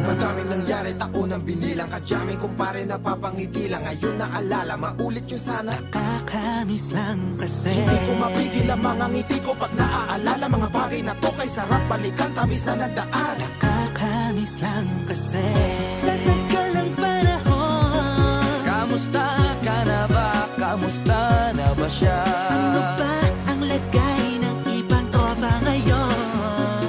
Madaming nangyari, taunang binilang, kadyaming kumpare napapangiti lang. Ngayon naalala, maulit yung sana. Nakakamiss lang kasi hindi ko mapigil ang mga ngiti ko pag naaalala. Mga bagay na to kay sarap balikan, tamis na nagdaan. Nakakamiss lang kasi sa tagal ng panahon. Kamusta ka na ba? Kamusta na ba siya? Ano ba ang lagay ng ibang tropa ngayon?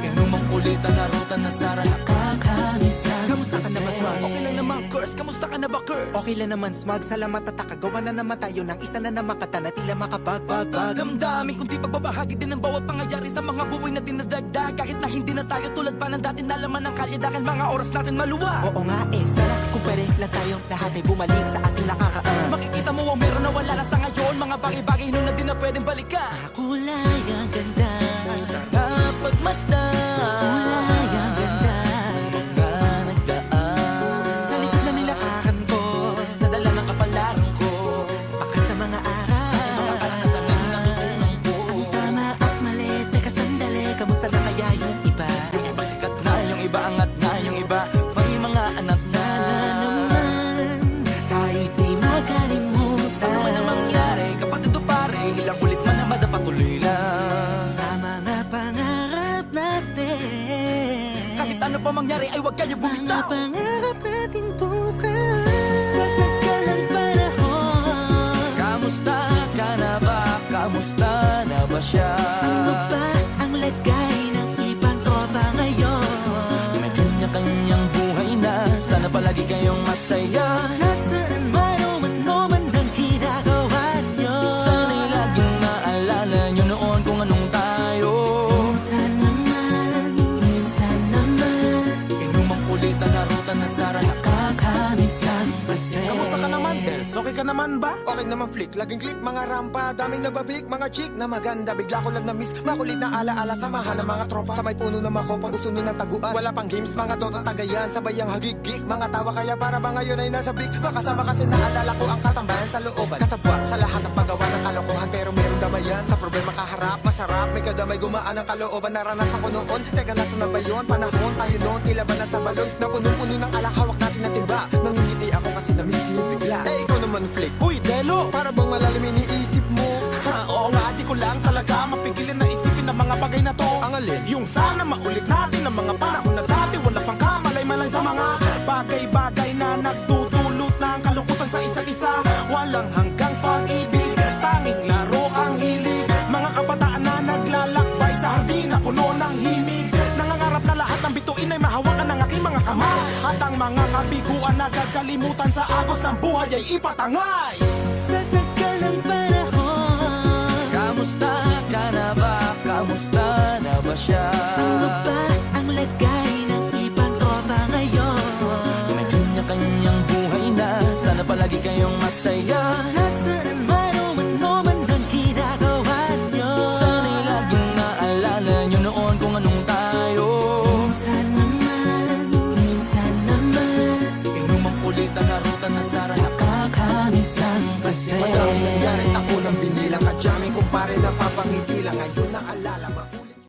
Inumang ulitan na ruta na Sara. Nakakamiss lang Kamusta ka na ba, kasi Smug? Okay lang naman, Curse. Kamusta ka na ba, Curse? Okay lang naman, Smug. Salamat at takagawa na naman tayo ng isa na naman kata na tila makabagbag. Damdamin kundi pagbabahagi din ng bawat pangyayari sa mga buhay na dinadagdag. Kahit na hindi na tayo tulad pa ng dati, nalaman ng kalye dahil mga oras natin maluwa. Oo nga sana kung pwede lang tayo lahat ay bumalik sa ating nakakaan. Makikita mo ang meron na wala na sa ngayon. Mga bagay-bagay nun na di na pwedeng balikan. Kulay ang ganda, Sarap pagmasdan. kulay ang ganda. Mga nagdaan Sa likod na nilakaran ko, nadala ng kapalaran ko. baka sa mga aral. Mga karanasan na natutunan ko. Ang tama at mali, teka sandali, kamusta na kaya yung iba? Yung iba sikat na, yung iba angat na, yung iba may mga anak na. Sana naman, kahit di makalimutan. Ano man ang mangyari, kapatid o pare, ilang ulit man na madapatuloy lang. Sa mga pangarap natin, Kahit ano pa mangyari ay huwag kayo mga bumitaw. pangarap natin bukas. Sa tagal ng panahon, Kamusta ka na ba? Kamusta na ba siya? ano ba ang lagay ng ibang tropa ngayon? May kanya-kanyang buhay na, sana palagi kayong masaya. Nasaan man o ano man ang ginagawa nyo, Sana'y laging maalala nyo noon kung anong tayo. minsan naman, Inumang ulitan na ruta na Sara. nakakamiss lang kasi. Kamusta ka naman, Dels? Okay ka naman ba? Okay naman flick, laging click, mga rampa, daming nababik, mga chick na maganda. Bigla ko lang na-miss, makulit na alaala, samahan ng mga tropa. Sa may puno na makopa, gusto nun ng taguan. Wala pang games, mga dota tagayan, sabayang hagigik. Mga tawa kaya para ba ngayon ay nasa big. Makasama kasi naalala ko ang katambayan sa looban. Kasabwat sa lahat ng paggawa ng kalokohan, pero meron damayan. Sa problema kaharap, masarap, may kadamay gumaan ang kalooban. Naranasan ko noon, teka nasa na ba yun? Panahon tayo noon, tila ba nasa balon? Na puno-puno ng alak, hawak natin ng timba. Nangingiti ako kasi na-miss ko yung bigla. Eh ikaw naman flick, Uy, Delo! para bang malalim iniisip mo? Ha, oo nga, di ko lang talaga mapigilin na isipin ang mga bagay na to. Ang alin? Yung sana maulit natin ang mga panahon na dati, wala pang kamalay-malay sa mga bagay-bagay na nagtutulot ng kalungkutan sa isa't isa. Walang hanggang pag-ibig, tanging laro ang hilig. Mga kabataan na naglalakbay sa hardin na puno ng himig. Nangangarap na lahat ng bituin ay mahawakan ng aking mga kamay. At ang mga kabiguan na gagalimutan sa agos ng buhay ay ipatangay. Sa